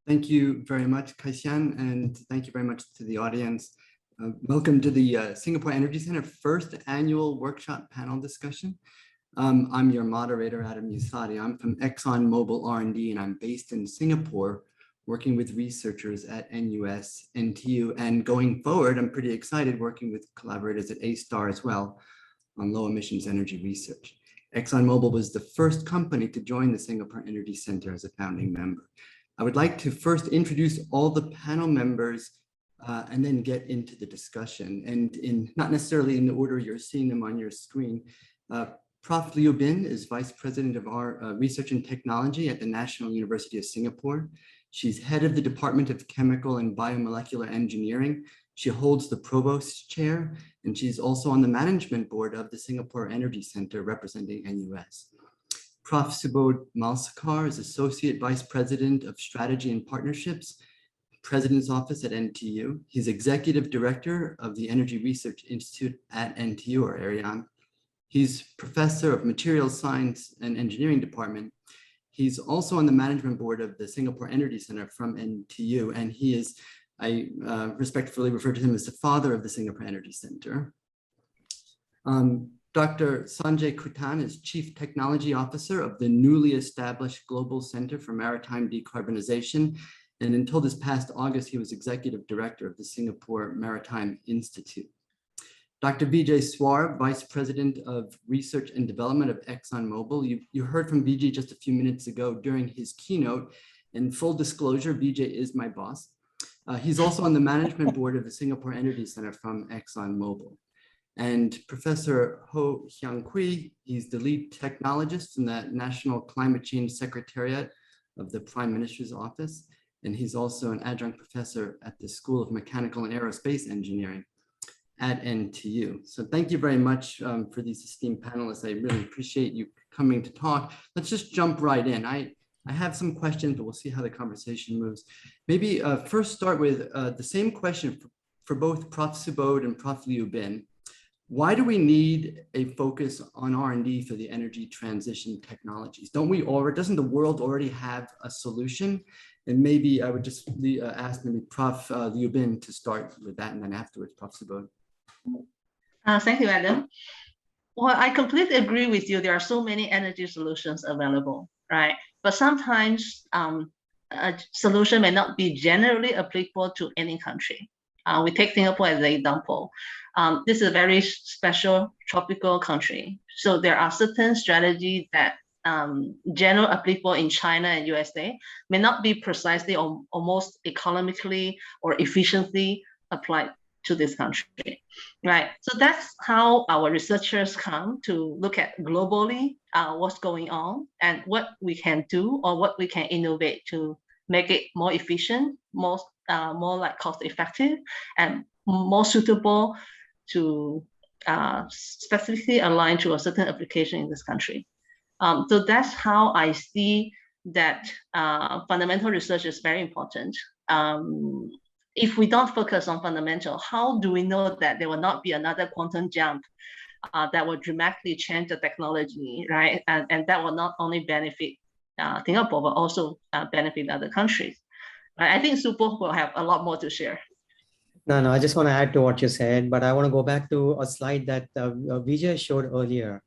Thank you very much, Kaisian, and thank you very much to the audience. Welcome to the Singapore Energy Center first annual workshop panel discussion. I'm your moderator, Adam Usadi. I'm from ExxonMobil R&D, and I'm based in Singapore, working with researchers at NUS, NTU, and going forward, I'm pretty excited working with collaborators at A-STAR as well on low emissions energy research. ExxonMobil was the first company to join the Singapore Energy Center as a founding member. I would like to first introduce all the panel members and then get into the discussion, and not necessarily in the order you're seeing them on your screen. Prof. Liu Bin is Vice President of our Research and Technology at the National University of Singapore. She's head of the Department of Chemical and Biomolecular Engineering. She holds the Provost Chair, and she's also on the Management Board of the Singapore Energy Center representing NUS. Prof. Subodh Malsekar is Associate Vice President of Strategy and Partnerships, President's Office at NTU. He's Executive Director of the Energy Research Institute at NTU, or ARIAN. He's Professor of Materials Science and Engineering Department. He's also on the Management Board of the Singapore Energy Center from NTU, and he is, I respectfully refer to him as the father of the Singapore Energy Center. Dr. Sanjay Kutan is Chief Technology Officer of the newly established Global Center for Maritime Decarbonization, and until this past August, he was Executive Director of the Singapore Maritime Institute. Dr. Vijay Swar, Vice President of Research and Development of ExxonMobil. You heard from Vijay just a few minutes ago during his keynote. In full disclosure, Vijay is my boss. He's also on the Management Board of the Singapore Energy Center from ExxonMobil. And Professor Ho Hyang Kui, he's the lead technologist in the National Climate Change Secretariat of the Prime Minister's Office. And he's also an adjunct professor at the School of Mechanical and Aerospace Engineering at NTU. So thank you very much for these esteemed panelists. I really appreciate you coming to talk. Let's just jump right in. I have some questions, but we'll see how the conversation moves. Maybe first start with the same question for both Prof. Subodh and Prof. Liu Bin. Why do we need a focus on R&D for the energy transition technologies? Doesn't the world already have a solution? And maybe I would just ask maybe Prof. Liu Bin to start with that, and then afterwards, Prof. Subodh. Thank you, Adam. Well, I completely agree with you. There are so many energy solutions available, right? But sometimes a solution may not be generally applicable to any country. We take Singapore as an example. This is a very special tropical country. So there are certain strategies that generally applicable in China and USA may not be precisely or almost economically or efficiently applied to this country, right? So that's how our researchers come to look at globally what's going on and what we can do or what we can innovate to make it more efficient, more like cost effective, and more suitable to specifically align to a certain application in this country. So that's how I see that fundamental research is very important. If we don't focus on fundamental, how do we know that there will not be another quantum jump that will dramatically change the technology, right? And that will not only benefit Singapore, but also benefit other countries. I think Subodh will have a lot more to share. No, I just want to add to what you said, but I want to go back to a slide that Vijay showed earlier.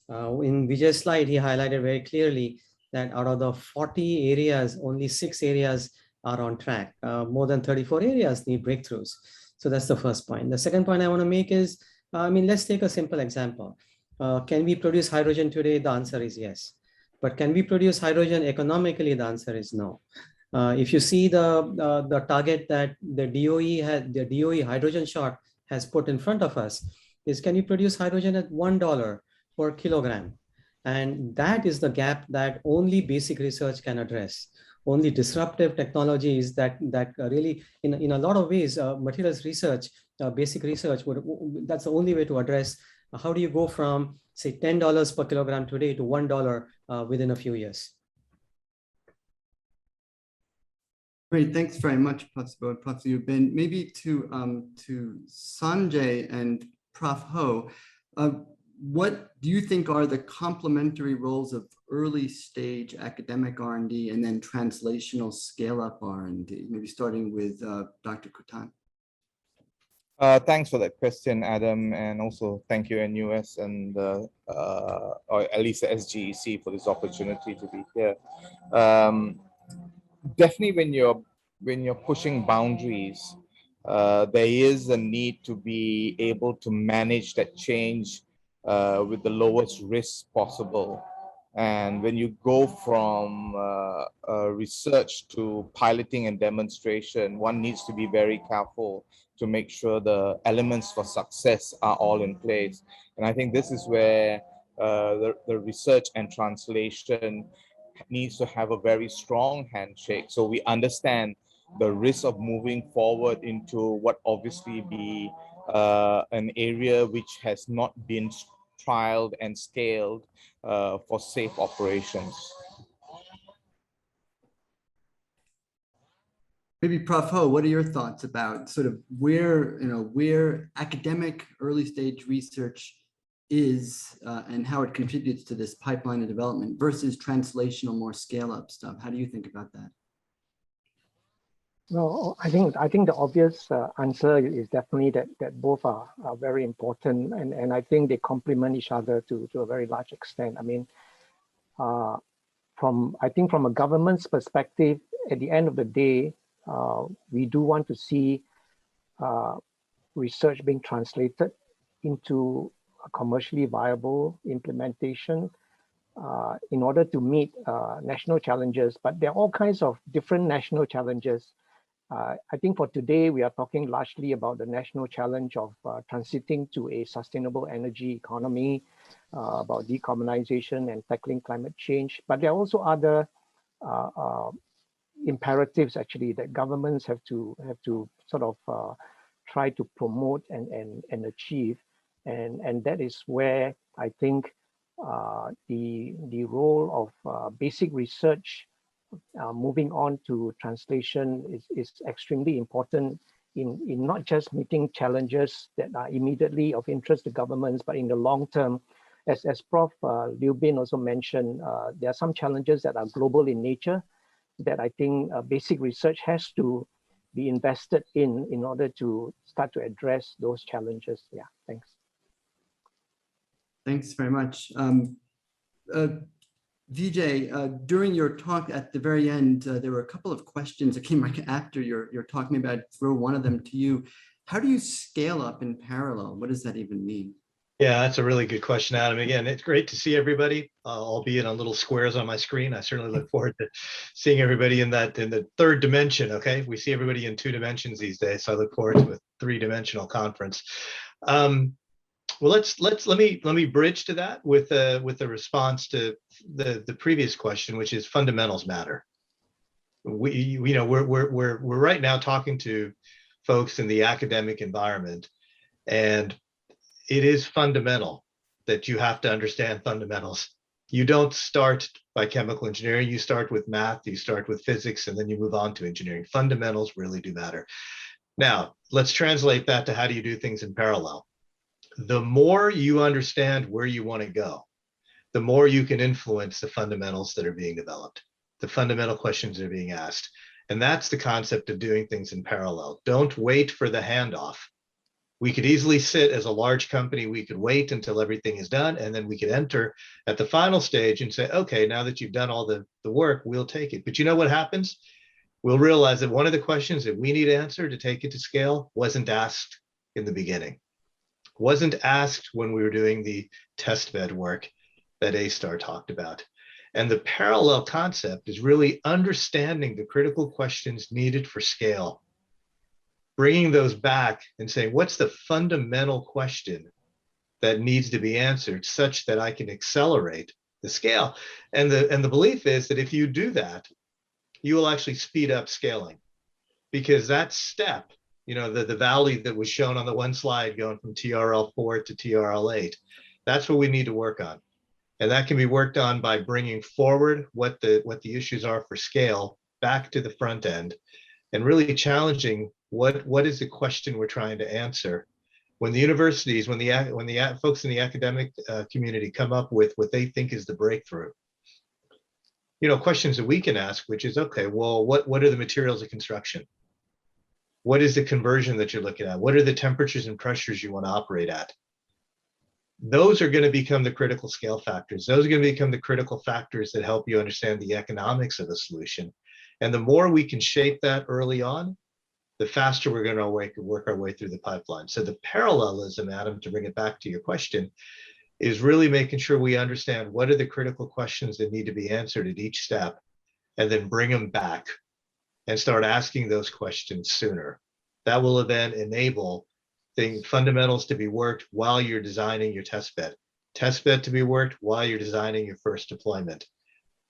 In Vijay's slide, he highlighted very clearly that out of the 40 areas, only 6 areas are on track. More than 34 areas need breakthroughs. So that's the first point. The second point I want to make is, let's take a simple example. Can we produce hydrogen today? The answer is yes. But can we produce hydrogen economically? The answer is no. If you see the target that the DOE hydrogen shot has put in front of us is, can you produce hydrogen at $1 per kilogram? And that is the gap that only basic research can address. Only disruptive technologies that really, in a lot of ways, materials research, basic research, that's the only way to address how do you go from, say, $10 per kilogram today to $1 within a few years. Great, thanks very much, Prof. Subodh, Prof. Liu Bin. Maybe to Sanjay and Prof. Ho, what do you think are the complementary roles of early stage academic R&D and then translational scale-up R&D? Maybe starting with Dr. Kutan. Thanks for that question, Adam, and also thank you NUS and or at least the SGEC for this opportunity to be here. Definitely, when you're pushing boundaries, there is a need to be able to manage that change with the lowest risk possible. And when you go from research to piloting and demonstration, one needs to be very careful to make sure the elements for success are all in place. And I think this is where the research and translation needs to have a very strong handshake. So we understand the risk of moving forward into what obviously be an area which has not been trialed and scaled for safe operations. Maybe Prof. Ho, what are your thoughts about sort of where academic early stage research is and how it contributes to this pipeline of development versus translational, more scale up stuff? How do you think about that? Well, I think the obvious answer is definitely that both are very important, and I think they complement each other to a very large extent. I mean, from a government's perspective, at the end of the day, we do want to see research being translated into a commercially viable implementation in order to meet national challenges. But there are all kinds of different national challenges. I think for today, we are talking largely about the national challenge of transiting to a sustainable energy economy, about decarbonization and tackling climate change. But there are also other imperatives actually that governments have to sort of try to promote and achieve, and that is where I think the role of basic research moving on to translation is extremely important in not just meeting challenges that are immediately of interest to governments, but in the long term. As Prof. Liu Bin also mentioned, there are some challenges that are global in nature that I think basic research has to be invested in order to start to address those challenges. Yeah, thanks. Thanks very much. Vijay, during your talk at the very end, there were a couple of questions that came right after your talk. Maybe I'd throw one of them to you. How do you scale up in parallel? What does that even mean? Yeah, that's a really good question, Adam. Again, it's great to see everybody, albeit on little squares on my screen. I certainly look forward to seeing everybody in the third dimension. Okay, we see everybody in 2 dimensions these days, so I look forward to a 3-dimensional conference. Well, let me bridge to that with a response to the previous question, which is fundamentals matter. We're right now talking to folks in the academic environment, and it is fundamental that you have to understand fundamentals. You don't start by chemical engineering, you start with math, you start with physics, and then you move on to engineering. Fundamentals really do matter. Now, let's translate that to how do you do things in parallel. The more you understand where you want to go, the more you can influence the fundamentals that are being developed, the fundamental questions that are being asked. And that's the concept of doing things in parallel. Don't wait for the handoff. We could easily sit as a large company, we could wait until everything is done, and then we could enter at the final stage and say, okay, now that you've done all the work, we'll take it. But you know what happens? We'll realize that one of the questions that we need answered to take it to scale wasn't asked in the beginning, wasn't asked when we were doing the test bed work that A-Star talked about. And the parallel concept is really understanding the critical questions needed for scale, bringing those back and saying, what's the fundamental question that needs to be answered such that I can accelerate the scale? And the belief is that if you do that, you will actually speed up scaling, because that step, the valley that was shown on the one slide going from TRL4 to TRL8, that's what we need to work on. And that can be worked on by bringing forward what the issues are for scale back to the front end, and really challenging what is the question we're trying to answer, When the universities, when the folks in the academic community come up with what they think is the breakthrough, questions that we can ask, which is, okay, well, what are the materials of construction? What is the conversion that you're looking at? What are the temperatures and pressures you want to operate at? Those are going to become the critical scale factors. Those are going to become the critical factors that help you understand the economics of a solution. And the more we can shape that early on, the faster we're going to work our way through the pipeline. So the parallelism, Adam, to bring it back to your question, is really making sure we understand what are the critical questions that need to be answered at each step, and then bring them back and start asking those questions sooner. That will then enable the fundamentals to be worked while you're designing your test bed to be worked while you're designing your first deployment.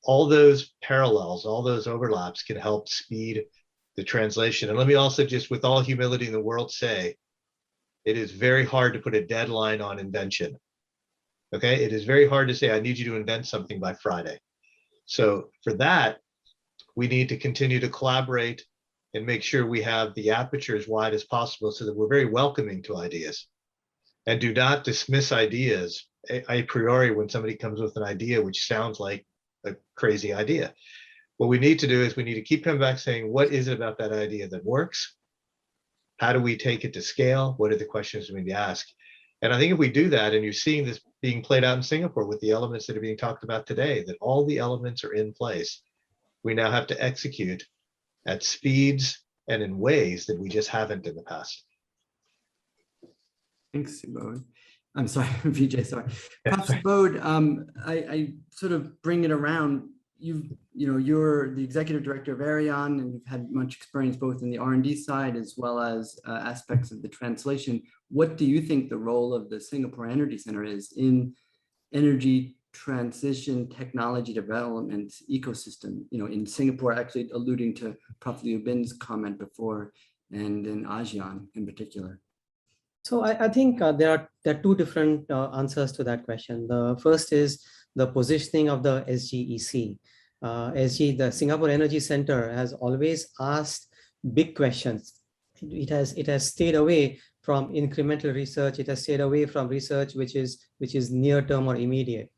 All those parallels, all those overlaps can help speed the translation. And let me also just, with all humility in the world, say, it is very hard to put a deadline on invention. Okay, it is very hard to say, I need you to invent something by Friday. So for that, we need to continue to collaborate and make sure we have the aperture as wide as possible so that we're very welcoming to ideas, and do not dismiss ideas a priori when somebody comes with an idea which sounds like a crazy idea. What we need to do is we need to keep coming back saying, what is it about that idea that works? How do we take it to scale? What are the questions we need to ask? And I think if we do that, and you're seeing this being played out in Singapore with the elements that are being talked about today, that all the elements are in place, we now have to execute at speeds and in ways that we just haven't in the past. Thanks, Subodh. I'm sorry, Vijay, sorry. Prof. Subodh, I sort of bring it around. You're the executive director of Arion, and you've had much experience both in the R&D side as well as aspects of the translation. What do you think the role of the Singapore Energy Center is in energy transition technology development ecosystem? In Singapore, actually alluding to Prof. Liu Bin's comment before, and in ASEAN in particular. So I think there are two different answers to that question. The first is the positioning of the SGEC. The Singapore Energy Center has always asked big questions. It has stayed away from incremental research. It has stayed away from research which is near term or immediate.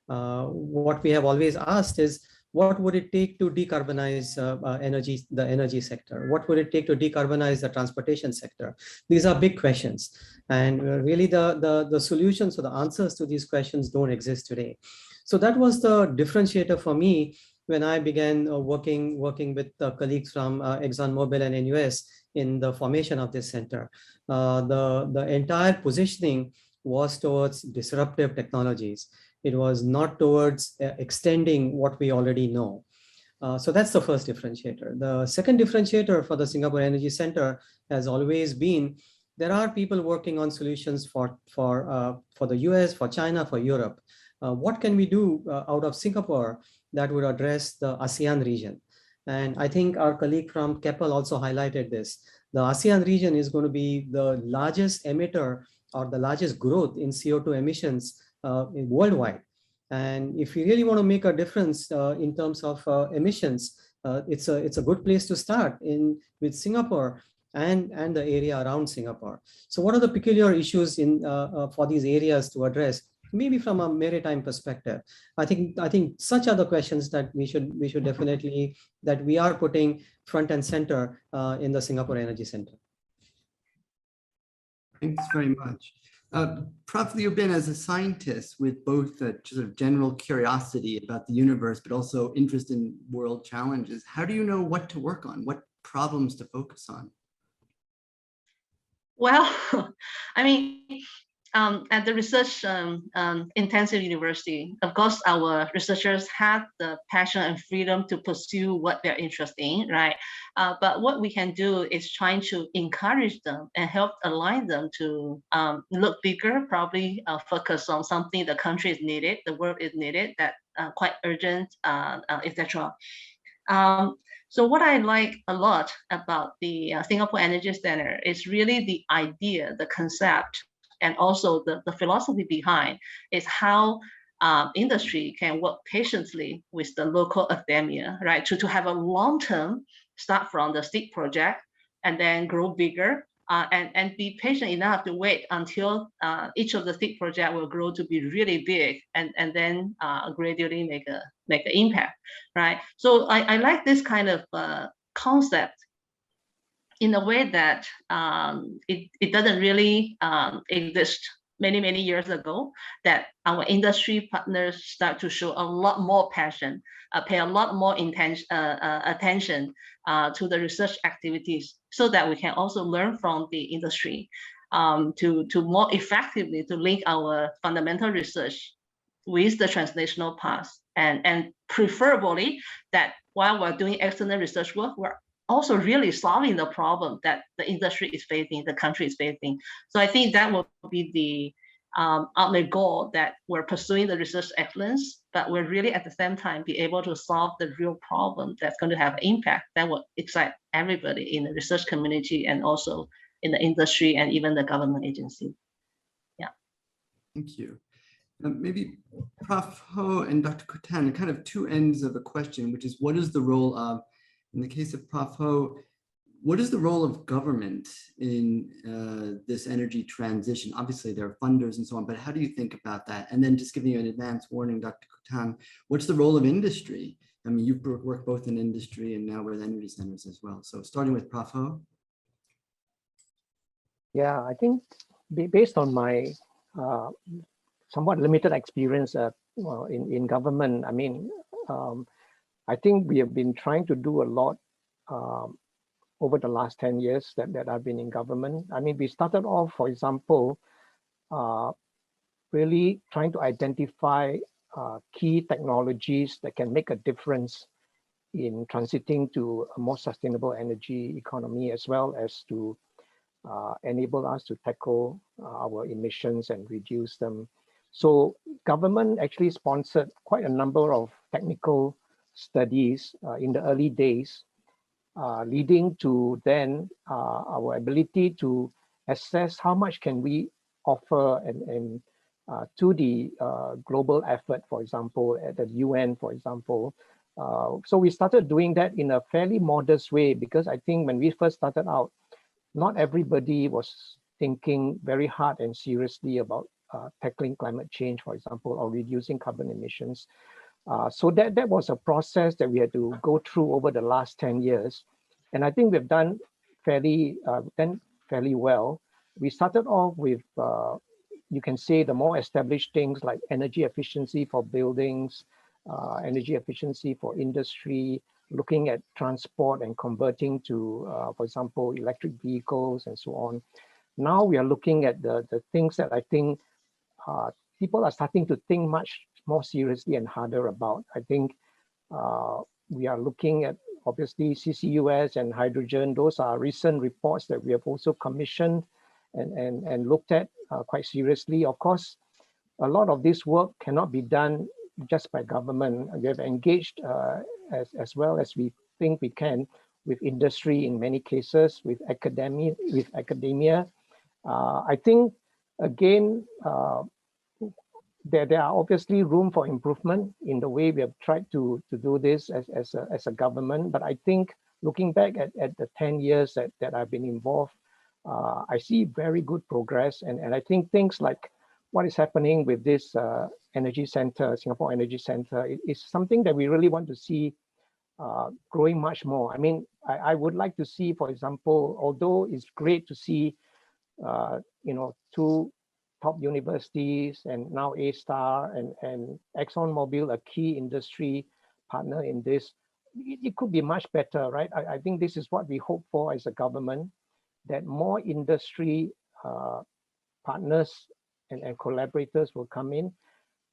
What we have always asked is, what would it take to decarbonize the energy sector? What would it take to decarbonize the transportation sector? These are big questions, and really the solutions or the answers to these questions don't exist today. So that was the differentiator for me when I began working with colleagues from ExxonMobil and NUS in the formation of this center. The entire positioning was towards disruptive technologies. It was not towards extending what we already know. So that's the first differentiator. The second differentiator for the Singapore Energy Center has always been, there are people working on solutions for the US, for China, for Europe. What can we do out of Singapore that would address the ASEAN region? And I think our colleague from Keppel also highlighted this. The ASEAN region is going to be the largest emitter or the largest growth in CO2 emissions worldwide. And if you really want to make a difference in terms of emissions, it's a good place to start with Singapore and the area around Singapore. So what are the peculiar issues for these areas to address? Maybe from a maritime perspective, I think such are the questions that we should definitely, that we are putting front and center in the Singapore Energy Center. Thanks very much. Prof. Liu Bin, as a scientist with both a sort of general curiosity about the universe, but also interest in world challenges, how do you know what to work on, what problems to focus on? Well, I mean, at the research intensive university, of course, our researchers have the passion and freedom to pursue what they're interested in, right? But what we can do is trying to encourage them and help align them to look bigger, probably focus on something the country is needed, the world is needed, that quite urgent, etc. So what I like a lot about the Singapore Energy Center is really the idea, the concept, and also the philosophy behind is how industry can work patiently with the local academia, right? To have a long-term, start from the seed project and then grow bigger and be patient enough to wait until each of the seed project will grow to be really big, and then gradually make an impact, right? So I like this kind of concept in a way that it doesn't really exist many years ago, that our industry partners start to show a lot more passion, pay a lot more attention to the research activities, so that we can also learn from the industry to more effectively to link our fundamental research with the translational path, and preferably that while we're doing external research work, we're also really solving the problem that the industry is facing, the country is facing. So I think that will be the ultimate goal, that we're pursuing the research excellence, but we're really at the same time be able to solve the real problem that's going to have an impact that will excite everybody in the research community, and also in the industry, and even the government agency. Yeah. Thank you. Maybe Prof. Ho and Dr. Kutan, kind of two ends of the question, which is, what is the role of, in the case of Prof. Ho, what is the role of government in this energy transition? Obviously, there are funders and so on, but how do you think about that? And then just giving you an advance warning, Dr. Kutan, what's the role of industry? I mean, you work both in industry and now with energy centers as well. So starting with Prof. Ho. Yeah, I think based on my somewhat limited experience in government, I mean, I think we have been trying to do a lot over the last 10 years that I've been in government. I mean, we started off, for example, really trying to identify key technologies that can make a difference in transiting to a more sustainable energy economy, as well as to enable us to tackle our emissions and reduce them. So government actually sponsored quite a number of technical studies in the early days, leading to then our ability to assess how much can we offer and to the global effort, for example, at the UN, for example. So we started doing that in a fairly modest way, because I think when we first started out, not everybody was thinking very hard and seriously about tackling climate change, for example, or reducing carbon emissions. So that was a process that we had to go through over the last 10 years. And I think we've done fairly well. We started off with, you can say, the more established things like energy efficiency for buildings, energy efficiency for industry, looking at transport and converting to, for example, electric vehicles and so on. Now we are looking at the things that I think people are starting to think much more seriously and harder about. I think we are looking at, obviously, CCUS and hydrogen. Those are recent reports that we have also commissioned and looked at quite seriously. Of course, a lot of this work cannot be done just by government. We have engaged as well as we think we can with industry in many cases, with academia. I think, again, there are obviously room for improvement in the way we have tried to do this as a government. But I think looking back at the 10 years that I've been involved, I see very good progress. And I think things like what is happening with this energy center, Singapore Energy Center, is something that we really want to see growing much more. I mean, I would like to see, for example, although it's great to see, two top universities and now A-Star and ExxonMobil, a key industry partner in this, it could be much better, right? I think this is what we hope for as a government, that more industry partners and collaborators will come in.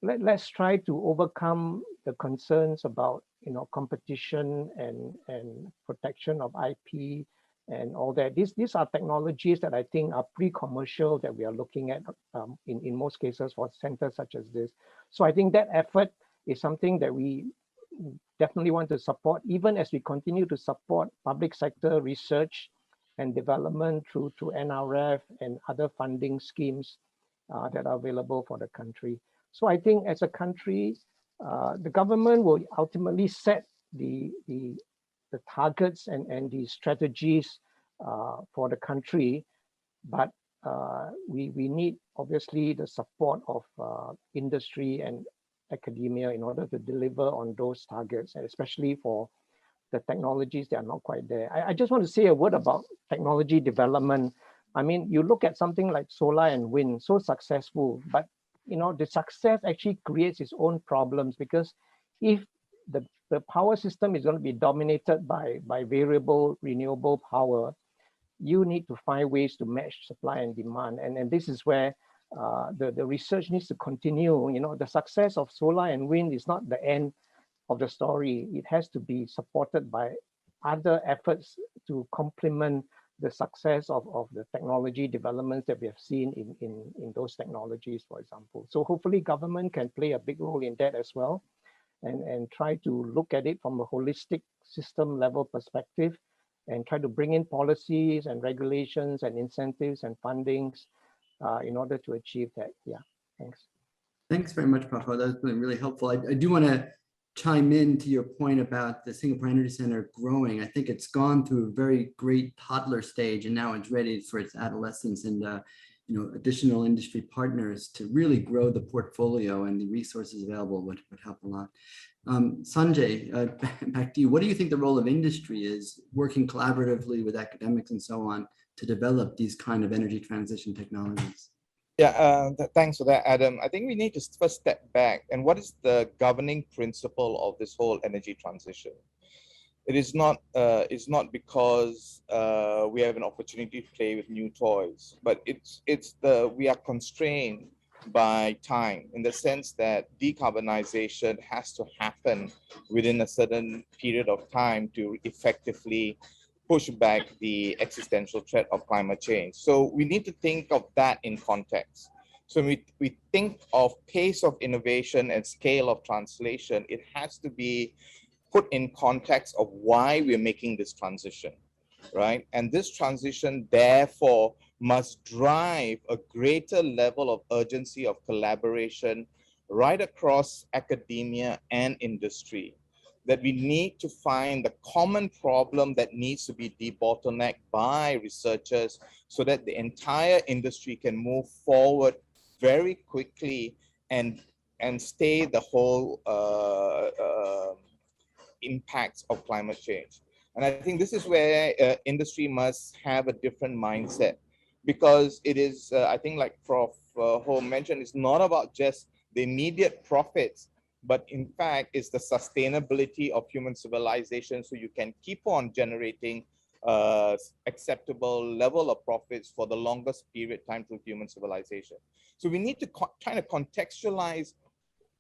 Let's try to overcome the concerns about competition and protection of IP and all that. These are technologies that I think are pre-commercial that we are looking at in most cases for centers such as this. So I think that effort is something that we definitely want to support, even as we continue to support public sector research and development through NRF and other funding schemes that are available for the country. So I think as a country, the government will ultimately set the targets and the strategies for the country. but we need obviously the support of industry and academia in order to deliver on those targets, and especially for the technologies that are not quite there. I just want to say a word about technology development. I mean, you look at something like solar and wind, so successful, but the success actually creates its own problems, because if the power system is going to be dominated by variable renewable power, you need to find ways to match supply and demand. And this is where the research needs to continue. The success of solar and wind is not the end of the story. It has to be supported by other efforts to complement the success of the technology developments that we have seen in those technologies, for example. So hopefully government can play a big role in that as well, and try to look at it from a holistic system level perspective, and try to bring in policies and regulations and incentives and fundings in order to achieve that. Yeah, thanks. Thanks very much, Prof. That's been really helpful. I do want to chime in to your point about the Singapore Energy Center growing. I think it's gone through a very great toddler stage, and now it's ready for its adolescence, and additional industry partners to really grow the portfolio, and the resources available would help a lot. Sanjay, back to you. What do you think the role of industry is, working collaboratively with academics and so on to develop these kind of energy transition technologies? Yeah, thanks for that, Adam. I think we need to first step back. And what is the governing principle of this whole energy transition? It is not because we have an opportunity to play with new toys, but we are constrained by time, in the sense that decarbonization has to happen within a certain period of time to effectively push back the existential threat of climate change. So we need to think of that in context. So we think of pace of innovation and scale of translation, it has to be put in context of why we're making this transition, right? And this transition, therefore, must drive a greater level of urgency of collaboration right across academia and industry. That we need to find the common problem that needs to be debottlenecked by researchers, so that the entire industry can move forward very quickly and stay the whole impacts of climate change. And I think this is where industry must have a different mindset, because it is, I think, like Prof. Ho mentioned, it's not about just the immediate profits, but in fact, it's the sustainability of human civilization, so you can keep on generating acceptable level of profits for the longest period time through human civilization. So we need to kind of contextualize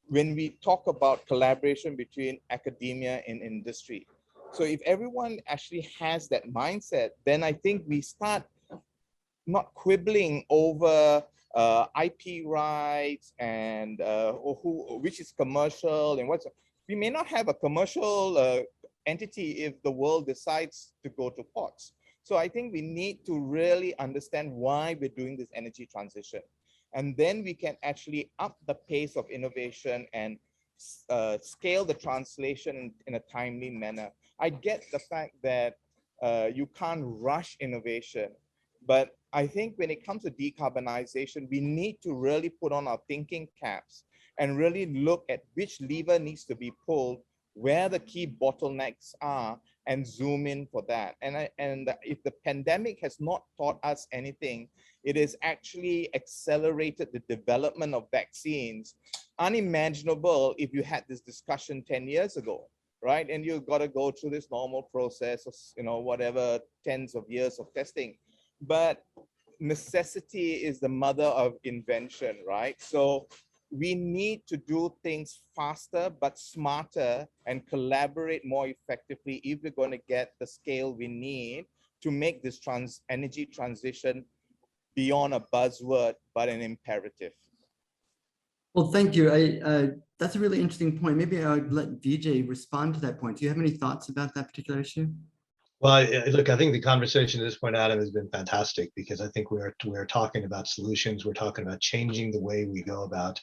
when we talk about collaboration between academia and industry. So if everyone actually has that mindset, then I think we start not quibbling over IP rights and which is commercial and what's. We may not have a commercial entity if the world decides to go to pots. So I think we need to really understand why we're doing this energy transition. And then we can actually up the pace of innovation and scale the translation in a timely manner. I get the fact that you can't rush innovation, but I think when it comes to decarbonization, we need to really put on our thinking caps and really look at which lever needs to be pulled, where the key bottlenecks are, and zoom in for that. And if the pandemic has not taught us anything, it has actually accelerated the development of vaccines, unimaginable if you had this discussion 10 years ago, right? And you've got to go through this normal process of, whatever, tens of years of testing. But necessity is the mother of invention, right? So we need to do things faster but smarter and collaborate more effectively if we're going to get the scale we need to make this energy transition beyond a buzzword but an imperative. Well, thank you. That's a really interesting point. Maybe I would let Vijay respond to that point. Do you have any thoughts about that particular issue? Well, look, I think the conversation at this point, Adam, has been fantastic, because I think we're talking about solutions. We're talking about changing the way we go about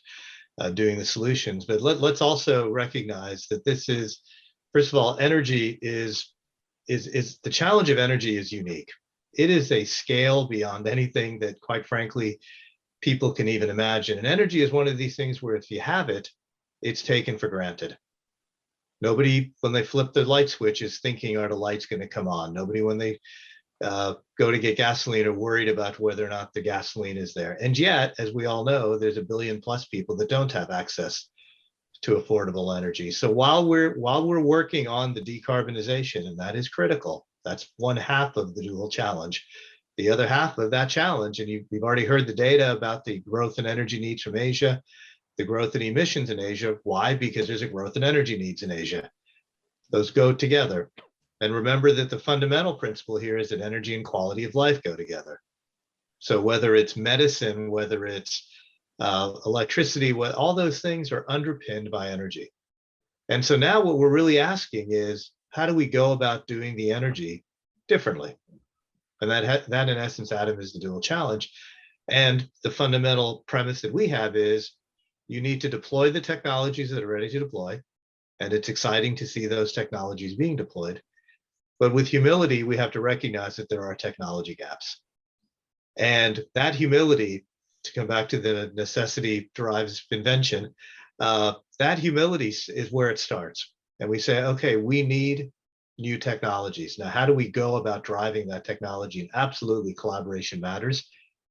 doing the solutions. But let's also recognize that this is, first of all, energy is the challenge of energy is unique. it is a scale beyond anything that, quite frankly, people can even imagine. And energy is one of these things where if you have it, it's taken for granted. Nobody, when they flip the light switch, is thinking, are the lights going to come on? Nobody, when they go to get gasoline, are worried about whether or not the gasoline is there. And yet, as we all know, there's 1 billion plus people that don't have access to affordable energy. So while we're working on the decarbonization, and that is critical, that's one half of the dual challenge. The other half of that challenge, and we've already heard the data about the growth in energy needs from Asia, the growth in emissions in Asia. Why? Because there's a growth in energy needs in Asia. Those go together. And remember that the fundamental principle here is that energy and quality of life go together. So whether it's medicine, whether it's electricity, all those things are underpinned by energy. And so now what we're really asking is, how do we go about doing the energy differently? And that in essence, Adam, is the dual challenge. And the fundamental premise that we have is you need to deploy the technologies that are ready to deploy. And it's exciting to see those technologies being deployed. But with humility, we have to recognize that there are technology gaps. And that humility, to come back to the necessity drives invention, that humility is where it starts. And we say, okay, we need new technologies. Now, how do we go about driving that technology? And absolutely, collaboration matters.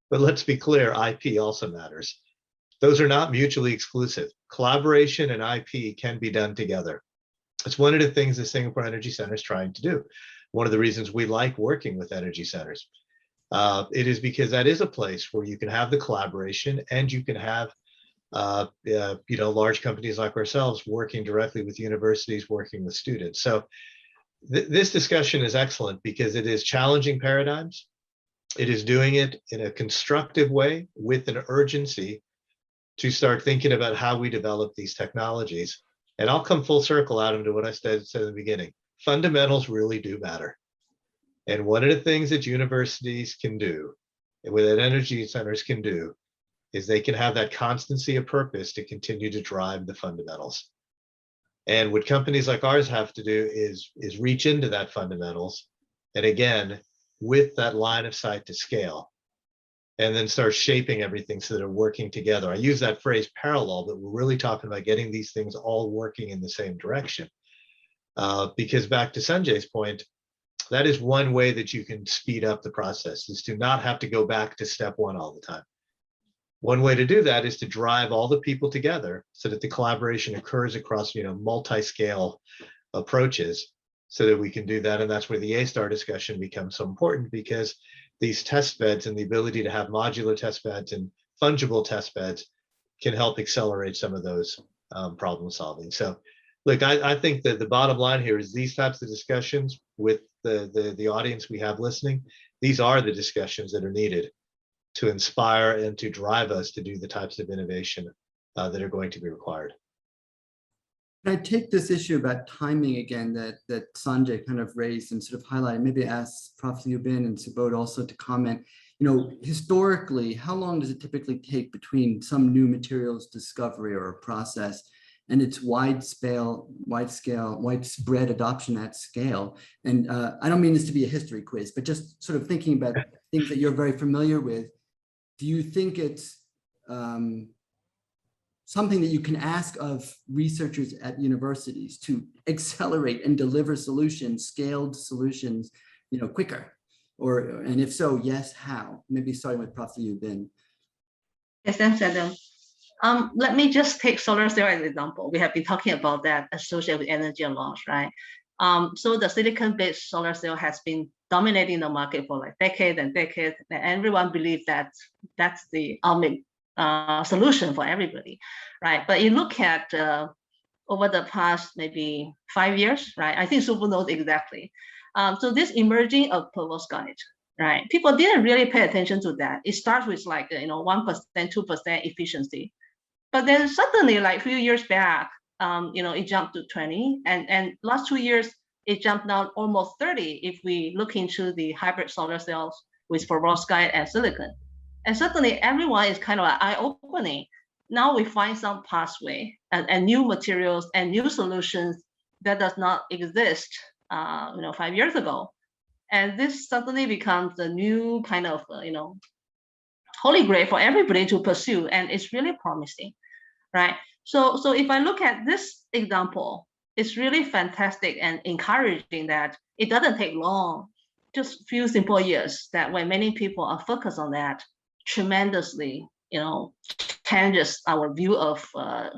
But let's be clear, IP also matters. Those are not mutually exclusive. Collaboration and IP can be done together. It's one of the things the Singapore Energy Center is trying to do. One of the reasons we like working with energy centers. It is because that is a place where you can have the collaboration and you can have large companies like ourselves working directly with universities, working with students. So this discussion is excellent because it is challenging paradigms. It is doing it in a constructive way with an urgency to start thinking about how we develop these technologies. And I'll come full circle, Adam, to what I said at the beginning. Fundamentals really do matter. And one of the things that universities can do, and that energy centers can do, is they can have that constancy of purpose to continue to drive the fundamentals. And what companies like ours have to do is reach into that fundamentals, and again, with that line of sight to scale, and then start shaping everything so that they're working together. I use that phrase parallel, but we're really talking about getting these things all working in the same direction. Because back to Sanjay's point, that is one way that you can speed up the process, is to not have to go back to step one all the time. One way to do that is to drive all the people together so that the collaboration occurs across, multi-scale approaches so that we can do that. And that's where the A-star discussion becomes so important, because these test beds and the ability to have modular test beds and fungible test beds can help accelerate some of those problem solving. So look, I think that the bottom line here is these types of discussions with the audience we have listening, these are the discussions that are needed to inspire and to drive us to do the types of innovation that are going to be required. I take this issue about timing again that Sanjay kind of raised and sort of highlighted, maybe ask Prof. Liu Bin and Subodh also to comment. Historically, how long does it typically take between some new materials discovery or process and its widespread adoption at scale? And I don't mean this to be a history quiz, but just sort of thinking about things that you're very familiar with. Do you think it's something that you can ask of researchers at universities to accelerate and deliver solutions, scaled solutions, quicker? And if so, yes, how? Maybe starting with Prof. Liu Bin. Yes, thanks, Adam. Let me just take solar cell as an example. We have been talking about that associated with energy and loss, right? So the silicon-based solar cell has been dominating the market for like decades and decades, and everyone believes that that's the ultimate solution for everybody, right? But you look at over the past maybe 5 years, right? I think Subodh knows exactly. So this emerging of perovskite, right? People didn't really pay attention to that. It starts with like 1%, 2% efficiency, but then suddenly, like a few years back, it jumped to 20, and last 2 years it jumped down almost 30 if we look into the hybrid solar cells with perovskite and silicon. And suddenly everyone is kind of eye-opening. Now we find some pathway and new materials and new solutions that does not exist 5 years ago. And this suddenly becomes the new kind of, holy grail for everybody to pursue. And it's really promising, right? So if I look at this example, it's really fantastic and encouraging that it doesn't take long, just few simple years, that when many people are focused on that, tremendously, changes our view of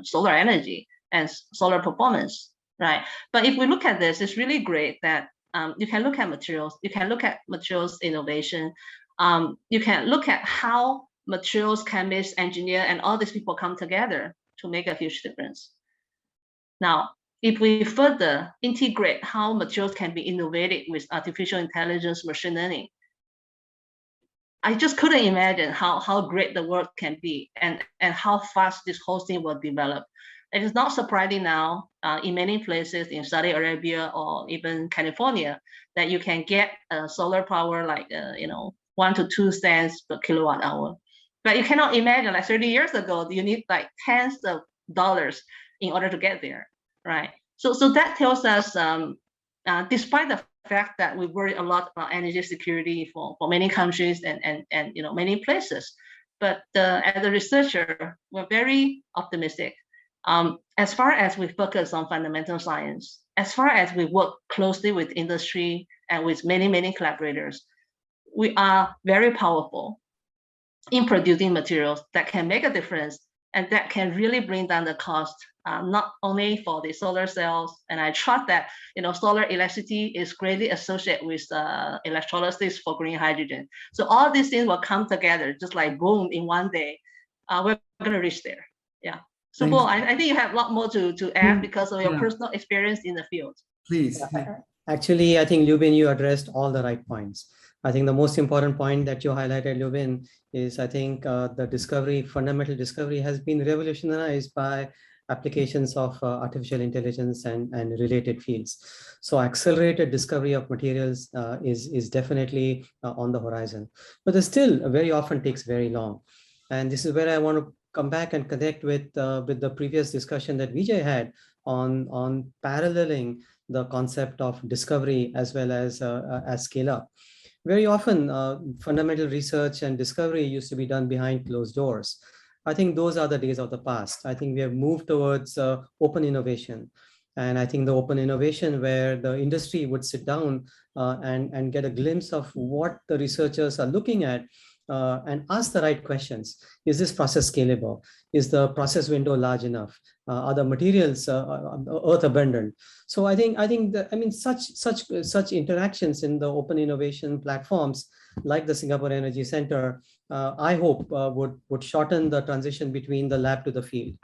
solar energy and solar performance, right? But if we look at this, it's really great that you can look at materials, you can look at materials innovation, you can look at how materials, chemists, engineer, and all these people come together to make a huge difference. Now, if we further integrate how materials can be innovated with artificial intelligence, machine learning, I just couldn't imagine how great the world can be and how fast this whole thing will develop. It is not surprising now in many places in Saudi Arabia or even California that you can get solar power like 1 to 2 cents per kilowatt hour. But you cannot imagine, like 30 years ago, you need like tens of dollars in order to get there, right? So that tells us, despite the fact that we worry a lot about energy security for many countries and many places, but as a researcher, we're very optimistic. As far as we focus on fundamental science, as far as we work closely with industry and with many collaborators, we are very powerful in producing materials that can make a difference and that can really bring down the cost, not only for the solar cells. And I trust that solar electricity is greatly associated with electrolysis for green hydrogen. So all these things will come together, just like boom, in one day. We're going to reach there. Yeah. So Bo, I think you have a lot more to add because of your personal experience in the field. Please. Actually, I think Lubin, you addressed all the right points. I think the most important point that you highlighted, Lubin, is I think the fundamental discovery has been revolutionized by applications of artificial intelligence and related fields. So accelerated discovery of materials is definitely on the horizon, but it still very often takes very long. And this is where I want to come back and connect with the previous discussion that Vijay had on paralleling the concept of discovery as well as scale up. Very often, fundamental research and discovery used to be done behind closed doors. I think those are the days of the past. I think we have moved towards open innovation. And I think the open innovation where the industry would sit down and get a glimpse of what the researchers are looking at and ask the right questions. Is this process scalable? Is the process window large enough? Are the materials earth abundant? So I think such interactions in the open innovation platforms like the Singapore Energy Center, I hope would shorten the transition between the lab to the field.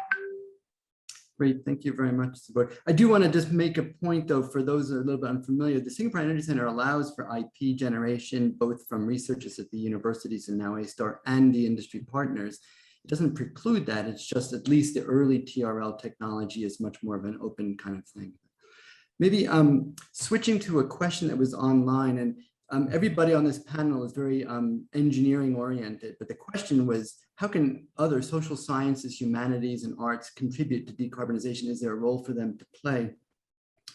Great, thank you very much, Sabor. I do want to just make a point, though, for those who are a little bit unfamiliar. The Singapore Energy Center allows for IP generation, both from researchers at the universities and now A-STAR and the industry partners. It doesn't preclude that. It's just at least the early TRL technology is much more of an open kind of thing. Maybe switching to a question that was online, and everybody on this panel is very engineering oriented, but the question was, how can other social sciences, humanities, and arts contribute to decarbonization? Is there a role for them to play?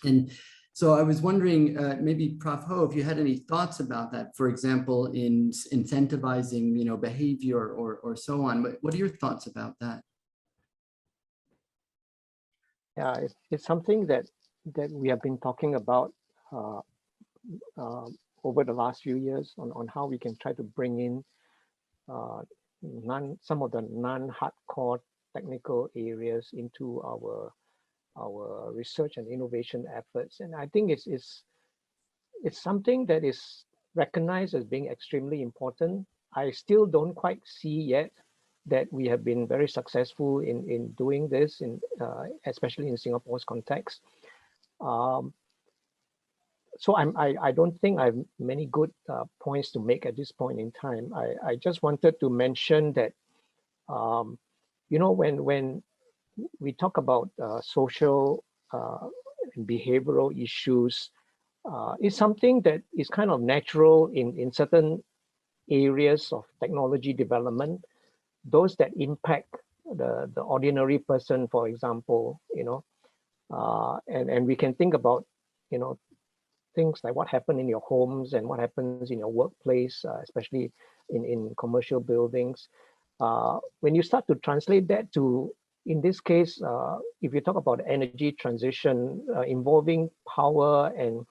And so I was wondering, maybe Prof. Ho, if you had any thoughts about that, for example, in incentivizing, behavior or so on. What are your thoughts about that? Yeah, it's something that we have been talking about over the last few years on how we can try to bring in some of the non-hardcore technical areas into our research and innovation efforts. And I think it's something that is recognized as being extremely important. I still don't quite see yet that we have been very successful in doing this, especially in Singapore's context. So I don't think I have many good points to make at this point in time. I just wanted to mention that, when we talk about social and behavioral issues, it's something that is kind of natural in certain areas of technology development, those that impact the ordinary person, for example, and we can think about, things like what happened in your homes and what happens in your workplace, especially in commercial buildings. When you start to translate that to, in this case, if you talk about energy transition involving power and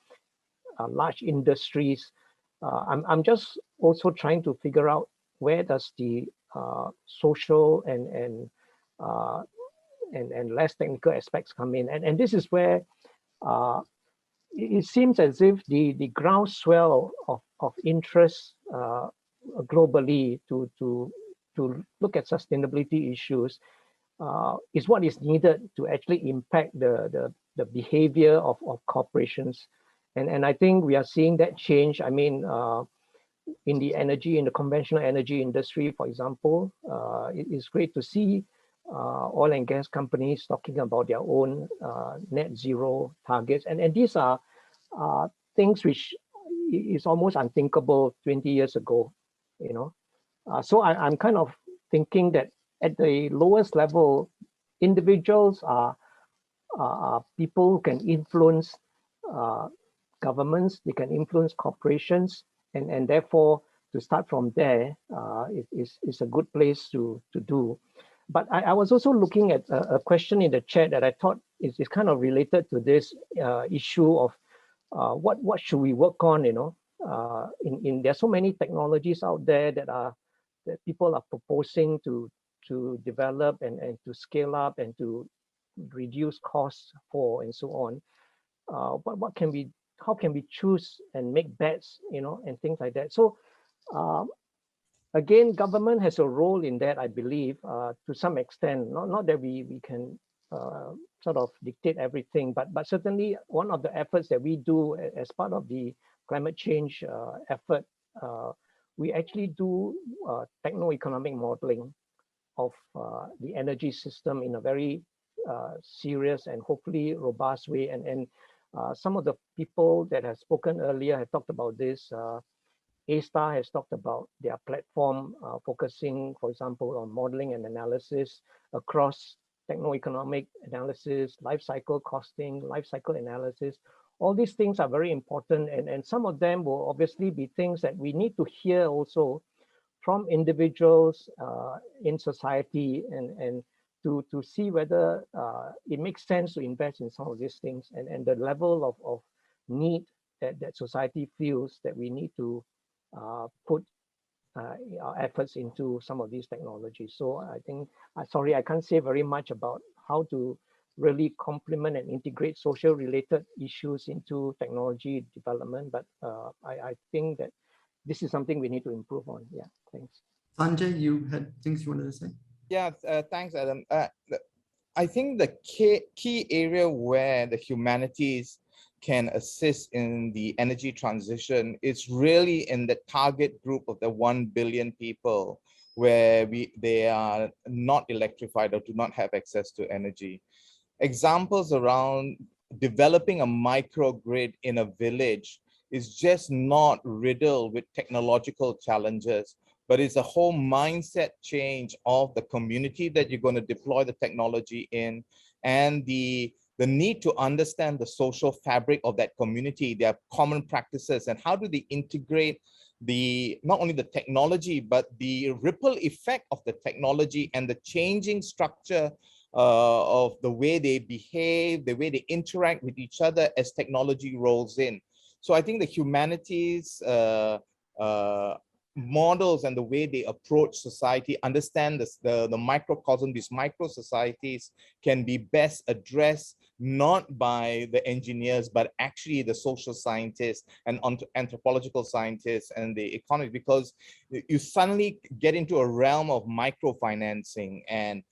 large industries, I'm just also trying to figure out where does the social and less technical aspects come in, and this is where it seems as if the groundswell of interest globally to look at sustainability issues is what is needed to actually impact the behavior of corporations. And I think we are seeing that change. I mean, in the conventional energy industry, for example, it is great to see oil and gas companies talking about their own net zero targets. And these are things which is almost unthinkable 20 years ago, you know. So I'm kind of thinking that at the lowest level, individuals are people who can influence governments, they can influence corporations, and therefore to start from there is a good place to do. But I was also looking at a question in the chat that I thought is kind of related to this issue of what should we work on, you know. There's so many technologies out there that people are proposing to develop and to scale up and to reduce costs for and so on. What can we, how can we choose and make bets, you know, and things like that. So again, government has a role in that, I believe, to some extent. Not that we can sort of dictate everything, but certainly one of the efforts that we do as part of the climate change effort, we actually do techno-economic modeling of the energy system in a very serious and hopefully robust way. And some of the people that have spoken earlier have talked about this. A-Star has talked about their platform focusing, for example, on modeling and analysis across techno-economic analysis, life cycle costing, life cycle analysis. All these things are very important, and some of them will obviously be things that we need to hear also from individuals in society, and to see whether it makes sense to invest in some of these things, and the level of need that society feels that we need to put our efforts into some of these technologies. So I think, sorry, I can't say very much about how to really complement and integrate social related issues into technology development, but I think that this is something we need to improve on. Yeah, thanks. Sanjay, you had things you wanted to say? Yeah, thanks, Adam. I think the key area where the humanities can assist in the energy transition is really in the target group of the 1 billion people where they are not electrified or do not have access to energy. Examples around developing a microgrid in a village is just not riddled with technological challenges, but it's a whole mindset change of the community that you're going to deploy the technology in, and the need to understand the social fabric of that community, their common practices, and how do they integrate not only the technology, but the ripple effect of the technology and the changing structure of the way they behave, the way they interact with each other as technology rolls in. So I think the humanities models and the way they approach society, understand the microcosm, these micro societies can be best addressed not by the engineers, but actually the social scientists and anthropological scientists and the economists, because you suddenly get into a realm of microfinancing, and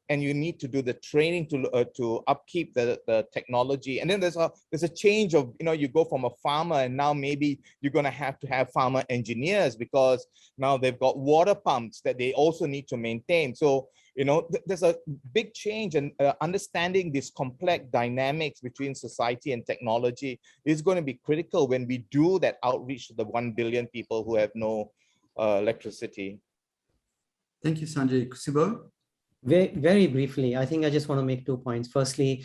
and you need to do the training to upkeep the technology. And then there's a change of, you go from a farmer and now maybe you're going to have farmer engineers, because now they've got water pumps that they also need to maintain. So, there's a big change, and understanding these complex dynamics between society and technology is going to be critical when we do that outreach to the 1 billion people who have no electricity. Thank you, Sanjay. Sibo? Very briefly, I think I just want to make 2 points. Firstly,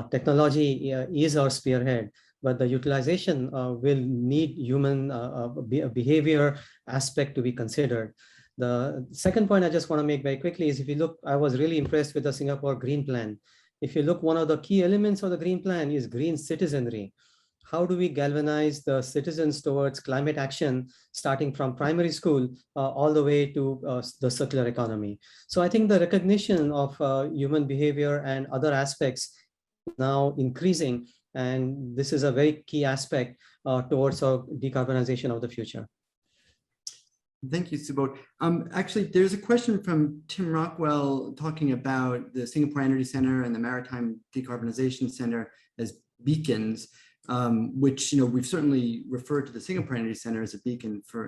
technology is our spearhead, but the utilization will need human behavior aspect to be considered. The second point I just want to make very quickly is if you look, I was really impressed with the Singapore Green Plan. If you look, one of the key elements of the Green Plan is green citizenry. How do we galvanize the citizens towards climate action, starting from primary school all the way to the circular economy? So I think the recognition of human behavior and other aspects now increasing, and this is a very key aspect towards our decarbonization of the future. Thank you, Subodh. Actually, there's a question from Tim Rockwell talking about the Singapore Energy Center and the Maritime Decarbonization Center as beacons, which, we've certainly referred to the Singapore Energy Center as a beacon for,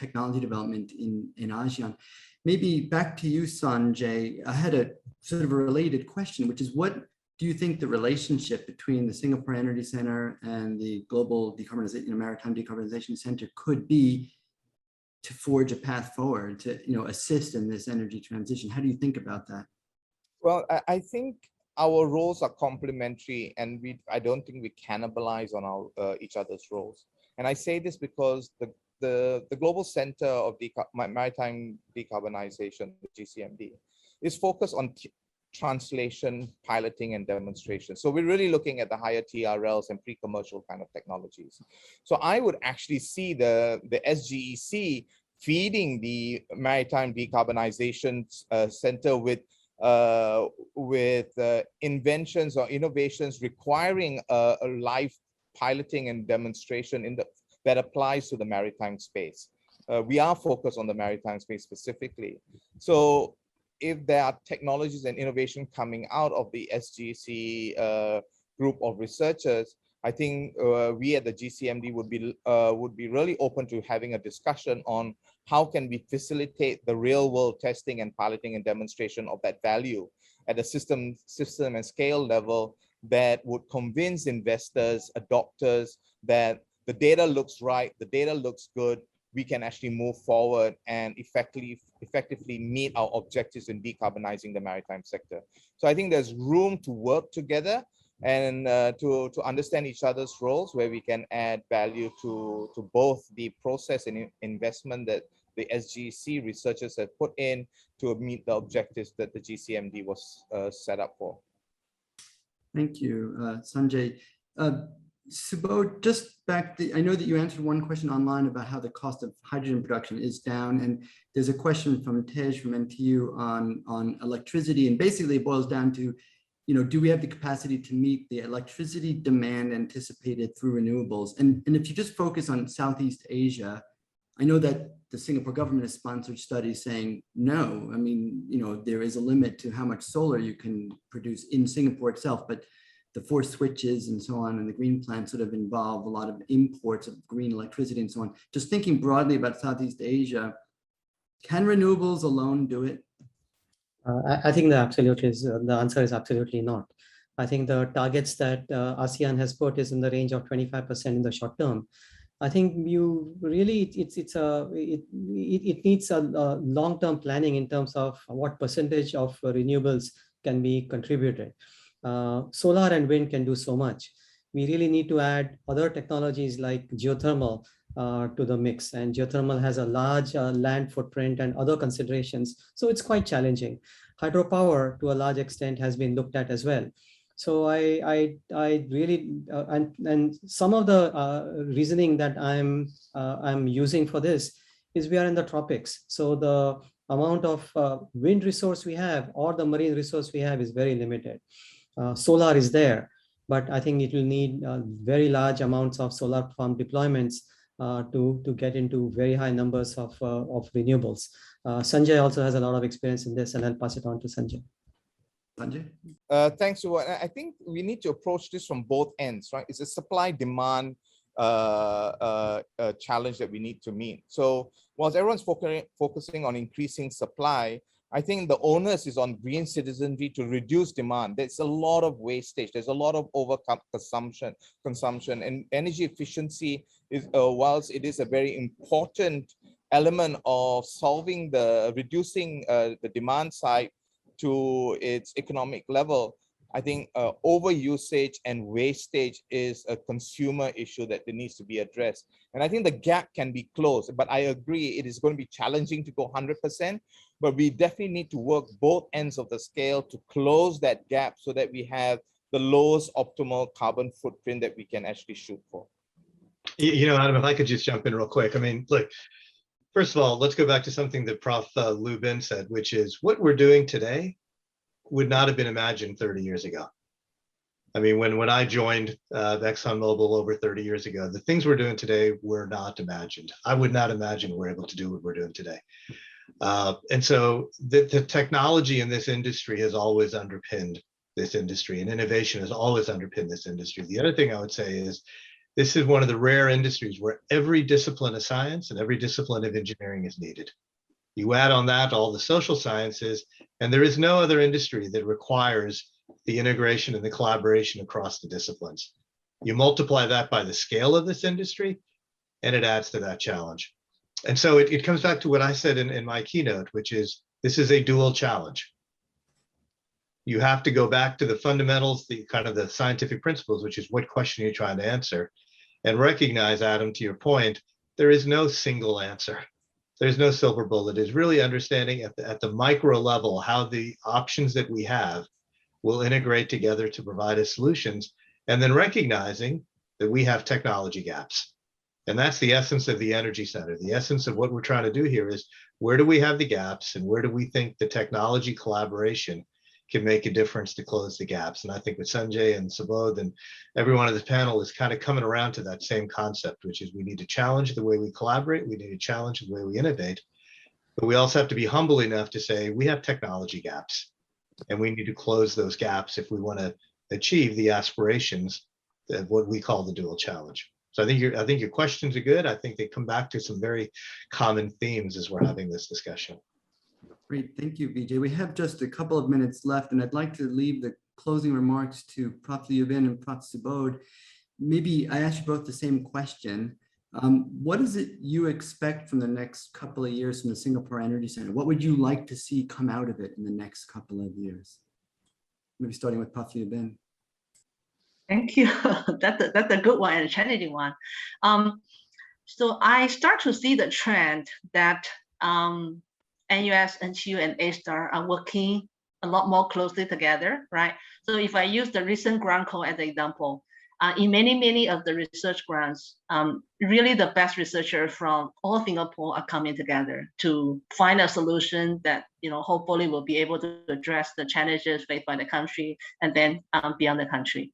technology development in ASEAN. Maybe back to you, Sanjay. I had a sort of a related question, which is, what do you think the relationship between the Singapore Energy Center and the Global Decarbonization, Maritime Decarbonization Center could be to forge a path forward to, assist in this energy transition? How do you think about that? Well, I think our roles are complementary, and I don't think we cannibalize on our each other's roles. And I say this because the Global Center of Maritime Decarbonization, the GCMD, is focused on translation, piloting, and demonstration. So we're really looking at the higher TRLs and pre-commercial kind of technologies. So I would actually see the SGEC feeding the Maritime Decarbonization Center with inventions or innovations requiring a live piloting and demonstration that applies to the maritime space. We are focused on the maritime space specifically. So if there are technologies and innovation coming out of the SGC group of researchers, I think we at the GCMD would be really open to having a discussion on how can we facilitate the real world testing and piloting and demonstration of that value at a system and scale level that would convince investors, adopters, that the data looks right, the data looks good, we can actually move forward and effectively meet our objectives in decarbonizing the maritime sector. So I think there's room to work together and to understand each other's roles, where we can add value to both the process and investment that the SGC researchers have put in to meet the objectives that the GCMD was set up for. Thank you, Sanjay. Subodh, just back, I know that you answered one question online about how the cost of hydrogen production is down, and there's a question from Tej from NTU on electricity, and basically it boils down to, do we have the capacity to meet the electricity demand anticipated through renewables? And if you just focus on Southeast Asia, I know that the Singapore government has sponsored studies saying, no, I mean, there is a limit to how much solar you can produce in Singapore itself, but the 4 switches and so on, and the green plan sort of involve a lot of imports of green electricity and so on. Just thinking broadly about Southeast Asia, can renewables alone do it? I think the answer is absolutely not. I think the targets that ASEAN has put is in the range of 25% in the short term. I think you really, it needs a long-term planning in terms of what percentage of renewables can be contributed. Solar and wind can do so much. We really need to add other technologies like geothermal to the mix, and geothermal has a large land footprint and other considerations, so it's quite challenging. Hydropower to a large extent has been looked at as well. So I really and some of the reasoning that I'm using for this is we are in the tropics, so the amount of wind resource we have or the marine resource we have is very limited. Solar is there, but I think it will need very large amounts of solar farm deployments to get into very high numbers of renewables. Sanjay also has a lot of experience in this, and I'll pass it on to Sanjay. Sanjay? Thanks, Subodh. I think we need to approach this from both ends, right? It's a supply-demand challenge that we need to meet. So whilst everyone's focusing on increasing supply, I think the onus is on green citizenry to reduce demand. There's a lot of wastage. There's a lot of overconsumption, and energy efficiency is, whilst it is a very important element of reducing the demand side to its economic level, I think overusage and wastage is a consumer issue that needs to be addressed. And I think the gap can be closed, but I agree it is going to be challenging to go 100%, but we definitely need to work both ends of the scale to close that gap so that we have the lowest optimal carbon footprint that we can actually shoot for. You know, Adam, if I could just jump in real quick. I mean, look, first of all, let's go back to something that Prof. Lu Bin said, which is what we're doing today would not have been imagined 30 years ago. I mean, when I joined ExxonMobil over 30 years ago, the things we're doing today were not imagined. I would not imagine we're able to do what we're doing today. And so the technology in this industry has always underpinned this industry, and innovation has always underpinned this industry. The other thing I would say is this is one of the rare industries where every discipline of science and every discipline of engineering is needed. You add on that all the social sciences, and there is no other industry that requires the integration and the collaboration across the disciplines. You multiply that by the scale of this industry, and it adds to that challenge. And so it comes back to what I said in my keynote, which is this is a dual challenge. You have to go back to the fundamentals, the kind of the scientific principles, which is what question you're trying to answer, and recognize, Adam, to your point, there is no single answer. There's no silver bullet. It's really understanding at the micro level how the options that we have will integrate together to provide us solutions, and then recognizing that we have technology gaps. And that's the essence of the Energy Center. The essence of what we're trying to do here is where do we have the gaps and where do we think the technology collaboration can make a difference to close the gaps? And I think with Sanjay and Subodh and everyone on this panel is kind of coming around to that same concept, which is we need to challenge the way we collaborate, we need to challenge the way we innovate, but we also have to be humble enough to say we have technology gaps and we need to close those gaps if we want to achieve the aspirations of what we call the dual challenge. So I think your questions are good. I think they come back to some very common themes as we're having this discussion. Great, thank you, Vijay. We have just a couple of minutes left, and I'd like to leave the closing remarks to Prof. Lu Bin and Prof. Subodh. Maybe I ask you both the same question. What is it you expect from the next couple of years from the Singapore Energy Center? What would you like to see come out of it in the next couple of years? Maybe starting with Prof. Lu Bin. Thank you. That's a good one and a challenging one. So I start to see the trend that NUS, NTU, and A-STAR are working a lot more closely together, right? So if I use the recent grant call as an example, in many of the research grants, really the best researchers from all Singapore are coming together to find a solution that hopefully will be able to address the challenges faced by the country and then beyond the country,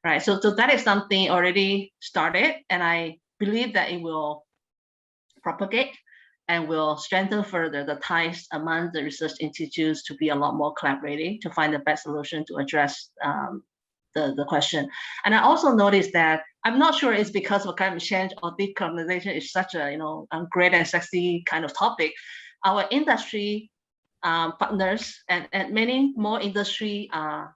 right? So that is something already started, and I believe that it will propagate and will strengthen further the ties among the research institutes to be a lot more collaborative to find the best solution to address the question. And I also noticed that I'm not sure it's because of climate change or decarbonization is such a great and sexy kind of topic. Our industry partners and many more industry are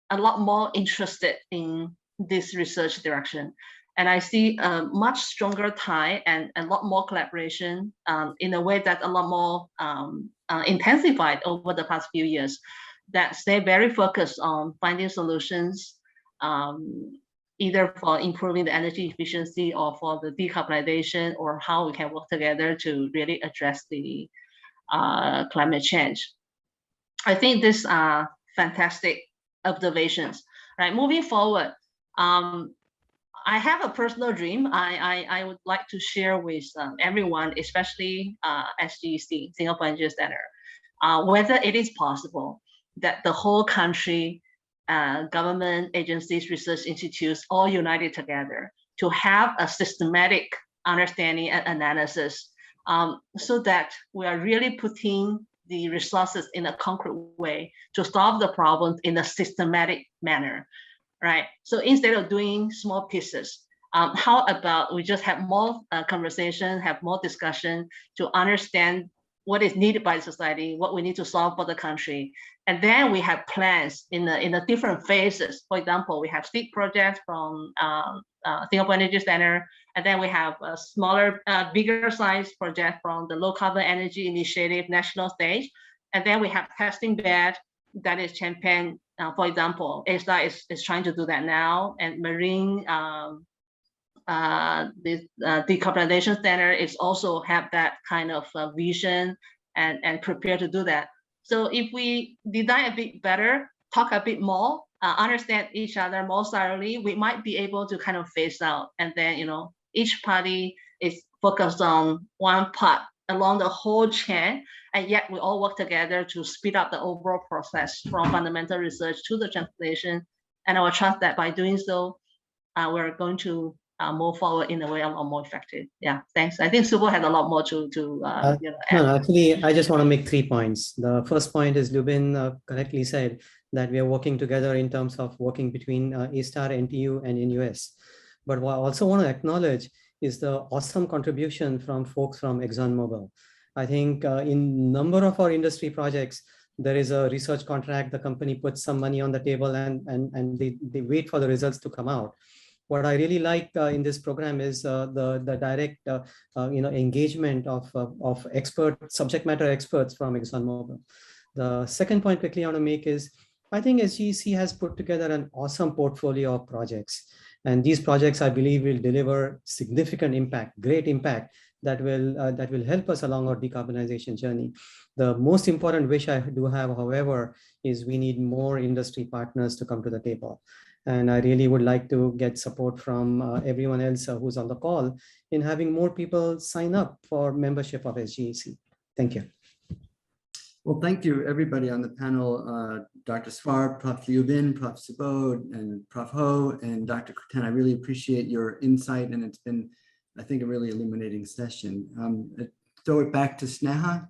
a lot more interested in this research direction. And I see a much stronger tie and a lot more collaboration in a way that's a lot more intensified over the past few years, that stay very focused on finding solutions, either for improving the energy efficiency or for the decarbonization, or how we can work together to really address the climate change. I think these are fantastic observations, right? Moving forward, I have a personal dream I would like to share with everyone, especially SGC, Singapore Energy Center, whether it is possible that the whole country, government agencies, research institutes, all united together to have a systematic understanding and analysis, so that we are really putting the resources in a concrete way to solve the problems in a systematic manner. Right. So instead of doing small pieces, how about we just have more conversation, have more discussion to understand what is needed by society, what we need to solve for the country. And then we have plans in the different phases. For example, we have seed projects from Singapore Energy Center, and then we have a smaller, bigger size project from the Low Carbon Energy Initiative national stage. And then we have testing bed that is championed For example, ASTAR is trying to do that now, and Marine the decarbonization center is also have that kind of vision and prepare to do that. So if we design a bit better, talk a bit more, understand each other more thoroughly, we might be able to kind of phase out. And then, you know, each party is focused on one part along the whole chain, and yet we all work together to speed up the overall process from fundamental research to the translation. And I will trust that by doing so, we're going to move forward in a way a lot more effective. Yeah, thanks. I think Subo had a lot more to you know, add. No, actually, I just want to make 3 points. The first point is Lubin correctly said that we are working together in terms of working between ASTAR, NTU, and NUS. But what I also want to acknowledge is the awesome contribution from folks from ExxonMobil. I think in number of our industry projects, there is a research contract, the company puts some money on the table and they wait for the results to come out. What I really like in this program is the direct you know, engagement of subject matter experts from ExxonMobil. The second point quickly I want to make is, I think SGEC has put together an awesome portfolio of projects. And these projects, I believe, will deliver significant impact, great impact that will help us along our decarbonization journey. The most important wish I do have, however, is we need more industry partners to come to the table. And I really would like to get support from everyone else who's on the call in having more people sign up for membership of SGEC. Thank you. Well, thank you, everybody on the panel, Dr. Swar, Prof. Liubin, Prof. Subodh, and Prof. Ho, and Dr. Kurten. I really appreciate your insight, and it's been, I think, a really illuminating session. Throw it back to Sneha.